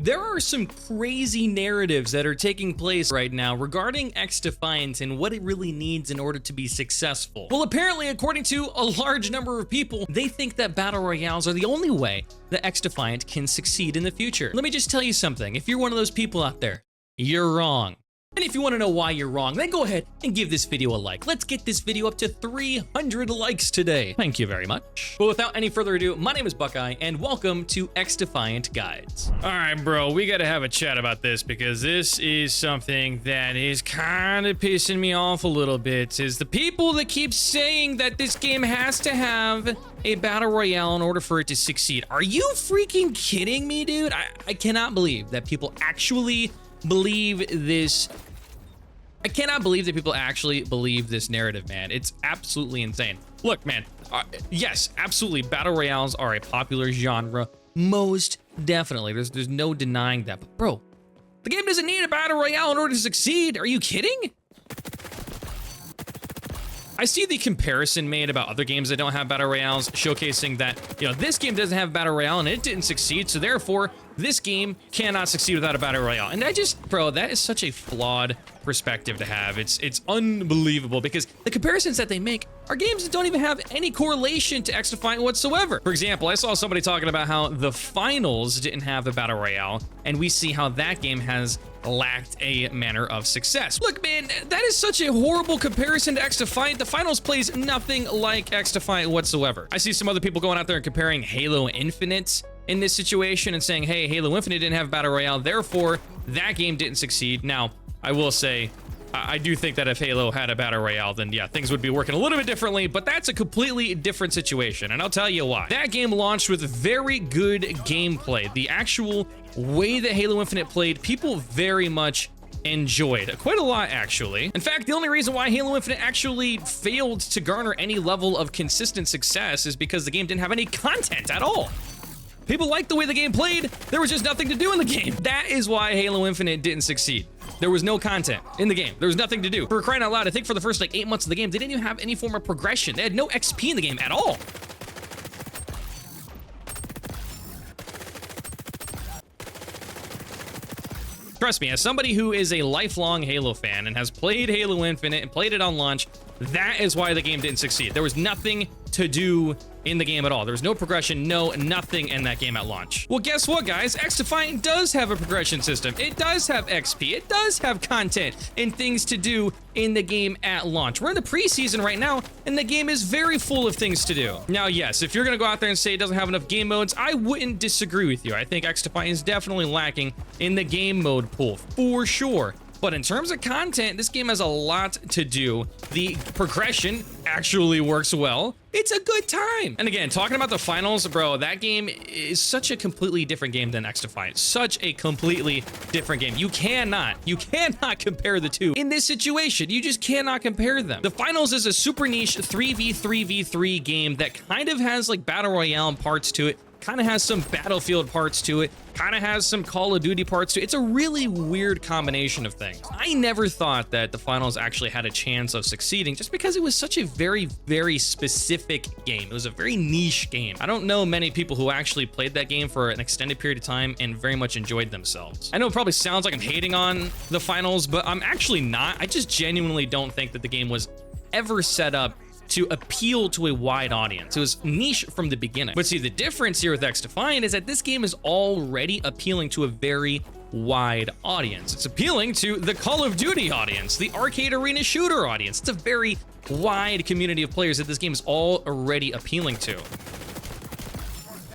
There are some crazy narratives that are taking place right now regarding XDefiant and what it really needs in order to be successful. Well, apparently, according to a large number of people, they think that battle royales are the only way that XDefiant can succeed in the future. Let me just tell you something. If you're one of those people out there, you're wrong. And if you want to know why you're wrong, then go ahead and give this video a like. Let's get this video up to 300 likes today. Thank you very much. But without any further ado, my name is Buckeye, and welcome to XDefiant Guides. All right, bro, we got to have a chat about this because this is something that is kind of pissing me off a little bit. Is the people that keep saying that this game has to have a battle royale in order for it to succeed. Are you freaking kidding me, dude? I cannot believe that people actually believe this. I cannot believe that people actually believe this narrative, man. It's absolutely insane. Look, man, yes, absolutely, battle royales are a popular genre, most definitely. There's no denying that. But bro, the game doesn't need a battle royale in order to succeed. Are you kidding? I see the comparison made about other games that don't have battle royales, showcasing that, you know, this game doesn't have battle royale and it didn't succeed, so therefore this game cannot succeed without a battle royale. And bro, that is such a flawed perspective to have. It's unbelievable because the comparisons that they make are games that don't even have any correlation to XDefiant whatsoever. For example, I saw somebody talking about how the finals didn't have a battle royale, and we see how that game has lacked a manner of success. Look, man, that is such a horrible comparison to XDefiant. The finals plays nothing like XDefiant whatsoever. I see some other people going out there and comparing Halo Infinite in this situation and saying, hey, Halo Infinite didn't have battle royale, therefore that game didn't succeed. Now, I will say, I do think that if Halo had a battle royale, then yeah, things would be working a little bit differently, but that's a completely different situation, and I'll tell you why. That game launched with very good gameplay. The actual way that Halo Infinite played, people very much enjoyed. Quite a lot, actually. In fact, the only reason why Halo Infinite actually failed to garner any level of consistent success is because the game didn't have any content at all. People liked the way the game played, there was just nothing to do in the game. That is why Halo Infinite didn't succeed. There was no content in the game. There was nothing to do. For crying out loud, I think for the first like 8 months of the game, they didn't even have any form of progression. They had no XP in the game at all. Trust me, as somebody who is a lifelong Halo fan and has played Halo Infinite and played it on launch, that is why the game didn't succeed. There was nothing to do in the game at all. There was no progression, nothing in that game at launch. Well, guess what, guys? XDefiant does have a progression system. It does have XP. It does have content and things to do in the game at launch. We're in the preseason right now, and the game is very full of things to do. Now, yes, if you're gonna go out there and say it doesn't have enough game modes, I wouldn't disagree with you. I think XDefiant is definitely lacking in the game mode pool, for sure. But in terms of content, this game has a lot to do. The progression actually works well. It's a good time. And again, talking about the finals, bro, that game is such a completely different game than XDefiant. Such a completely different game. You cannot compare the two in this situation. You just cannot compare them. The finals is a super niche 3v3v3 game that kind of has like battle royale parts to it, kind of has some Battlefield parts to it, kind of has some Call of Duty parts to it. It's a really weird combination of things. I never thought that the finals actually had a chance of succeeding just because it was such a very, very specific game. It was a very niche game. I don't know many people who actually played that game for an extended period of time and very much enjoyed themselves. I know it probably sounds like I'm hating on the finals, but I'm actually not. I just genuinely don't think that the game was ever set up to appeal to a wide audience. It was niche from the beginning. But see, the difference here with XDefiant is that this game is already appealing to a very wide audience. It's appealing to the Call of Duty audience, the arcade arena shooter audience. It's a very wide community of players that this game is already appealing to.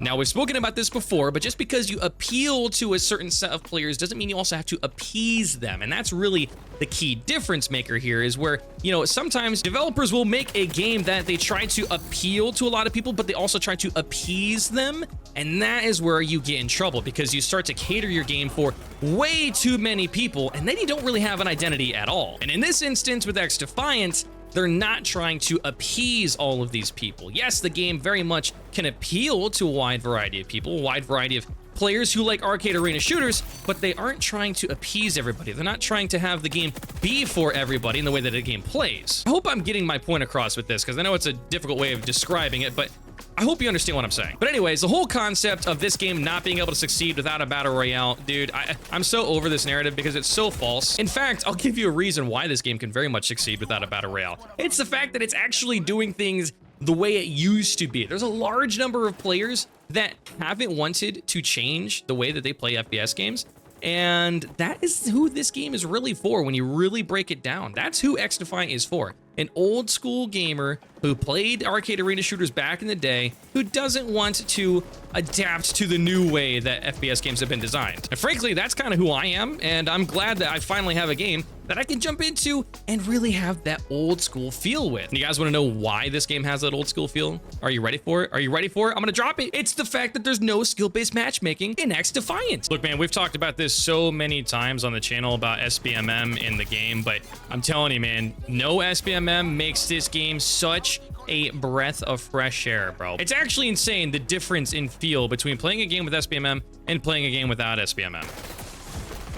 Now, we've spoken about this before, but just because you appeal to a certain set of players doesn't mean you also have to appease them. And that's really the key difference maker here, is where, you know, sometimes developers will make a game that they try to appeal to a lot of people, but they also try to appease them. And that is where you get in trouble, because you start to cater your game for way too many people, and then you don't really have an identity at all. And in this instance with XDefiant, they're not trying to appease all of these people. Yes, the game very much can appeal to a wide variety of people, a wide variety of players who like arcade arena shooters, but they aren't trying to appease everybody. They're not trying to have the game be for everybody in the way that the game plays. I hope I'm getting my point across with this, because I know it's a difficult way of describing it, but I hope you understand what I'm saying. But anyways, the whole concept of this game not being able to succeed without a battle royale, dude, I'm so over this narrative because it's so false. In fact, I'll give you a reason why this game can very much succeed without a battle royale. It's the fact that it's actually doing things the way it used to be. There's a large number of players that haven't wanted to change the way that they play FPS games. And that is who this game is really for when you really break it down. That's who XDefiant is for. An old school gamer who played arcade arena shooters back in the day, who doesn't want to adapt to the new way that FPS games have been designed. And frankly, that's kind of who I am, and I'm glad that I finally have a game that I can jump into and really have that old school feel with. And you guys want to know why this game has that old school feel? Are you ready for it? Are you ready for it? I'm gonna drop it. It's the fact that there's no skill-based matchmaking in XDefiant. Look, man, we've talked about this so many times on the channel about SBMM in the game, but I'm telling you, man, no SBMM makes this game such a breath of fresh air, bro. It's actually insane the difference in feel between playing a game with SBMM and playing a game without SBMM.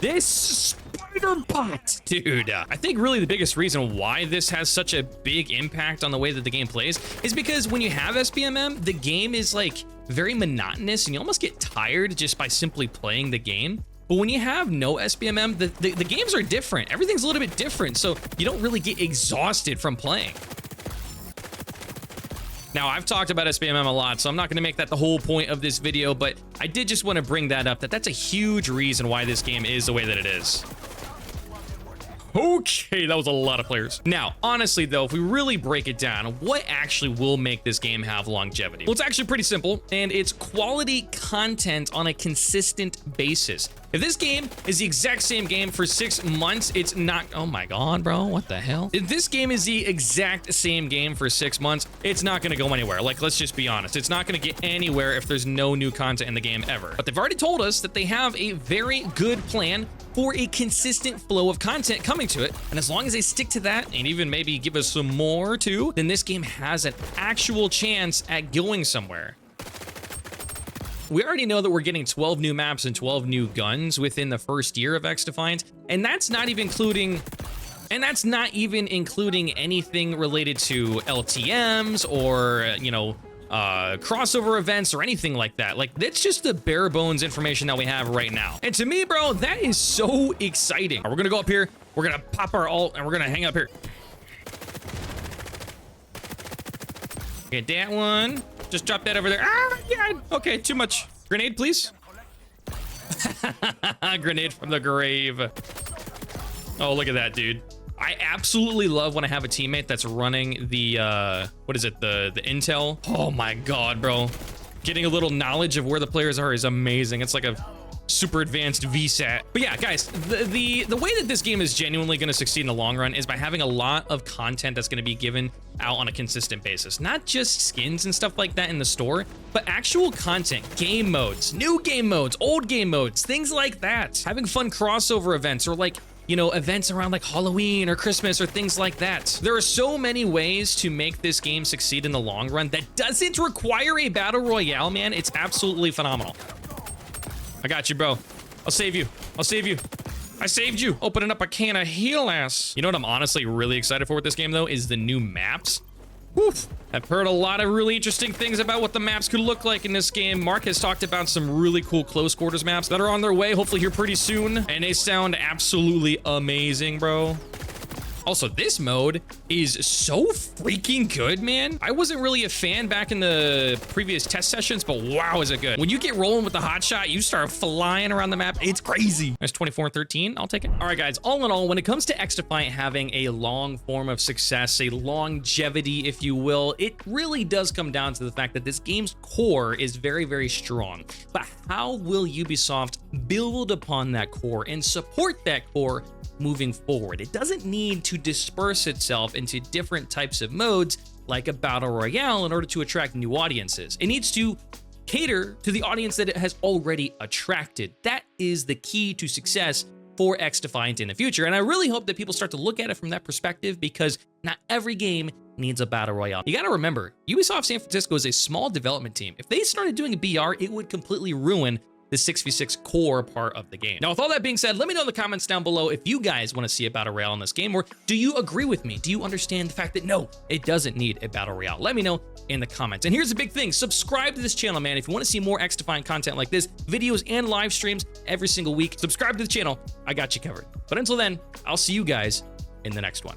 This spider bot, dude. I think really the biggest reason why this has such a big impact on the way that the game plays is because when you have SBMM, the game is like very monotonous and you almost get tired just by simply playing the game. But when you have no SBMM, the games are different. Everything's a little bit different, so you don't really get exhausted from playing. Now, I've talked about SBMM a lot, so I'm not going to make that the whole point of this video, but I did just want to bring that up, that's a huge reason why this game is the way that it is. Okay, that was a lot of players. Now, honestly, though, if we really break it down, what actually will make this game have longevity? Well, it's actually pretty simple, and it's quality content on a consistent basis. If this game is the exact same game for 6 months, it's not... Oh my god, bro, what the hell? If this game is the exact same game for 6 months, it's not gonna go anywhere. Like, let's just be honest. It's not gonna get anywhere if there's no new content in the game ever. But they've already told us that they have a very good plan for a consistent flow of content coming to it. And as long as they stick to that, and even maybe give us some more too, then this game has an actual chance at going somewhere. We already know that we're getting 12 new maps and 12 new guns within the first year of XDefiant, and that's not even including anything related to LTMs or, you know, crossover events or anything like that. Like, that's just the bare bones information that we have right now. And to me, bro, that is so exciting. We're gonna go up here, we're gonna pop our ult, and we're gonna hang up here. Get that one. Just drop that over there. Ah, yeah. Okay, too much. Grenade, please. Grenade from the grave. Oh, look at that, dude. I absolutely love when I have a teammate that's running the, what is it? The intel. Oh my god, bro. Getting a little knowledge of where the players are is amazing. It's like a super advanced VSAT. But yeah, guys, the way that this game is genuinely going to succeed in the long run is by having a lot of content that's going to be given out on a consistent basis. Not just skins and stuff like that in the store, but actual content, game modes, new game modes, old game modes, things like that. Having fun crossover events or like, you know, events around like Halloween or Christmas or things like that. There are so many ways to make this game succeed in the long run that doesn't require a battle royale, man. It's absolutely phenomenal. I got you, bro. I'll save you. I'll save you. I saved you. Opening up a can of heal ass. You know what I'm honestly really excited for with this game, though, is the new maps. Woof. I've heard a lot of really interesting things about what the maps could look like in this game. Mark has talked about some really cool close quarters maps that are on their way, hopefully here pretty soon. And they sound absolutely amazing, bro. Also, this mode is so freaking good, man. I wasn't really a fan back in the previous test sessions, but wow, is it good. When you get rolling with the hot shot, you start flying around the map. It's crazy. There's 24 and 13. I'll take it. All right, guys, all in all, when it comes to XDefiant having a long form of success, a longevity, if you will, it really does come down to the fact that this game's core is very, very strong. But how will Ubisoft build upon that core and support that core moving forward? It doesn't need to disperse itself into different types of modes like a battle royale in order to attract new audiences. It needs to cater to the audience that it has already attracted. That is the key to success for XDefiant in the future, and I really hope that people start to look at it from that perspective, because not every game needs a battle royale. You gotta remember, Ubisoft San Francisco is a small development team. If they started doing a BR, it would completely ruin the 6v6 core part of the game. Now, with all that being said, let me know in the comments down below if you guys want to see a Battle Royale in this game, or do you agree with me? Do you understand the fact that no, it doesn't need a Battle Royale? Let me know in the comments. And here's the big thing, subscribe to this channel, man. If you want to see more XDefiant content like this, videos and live streams every single week, subscribe to the channel. I got you covered. But until then, I'll see you guys in the next one.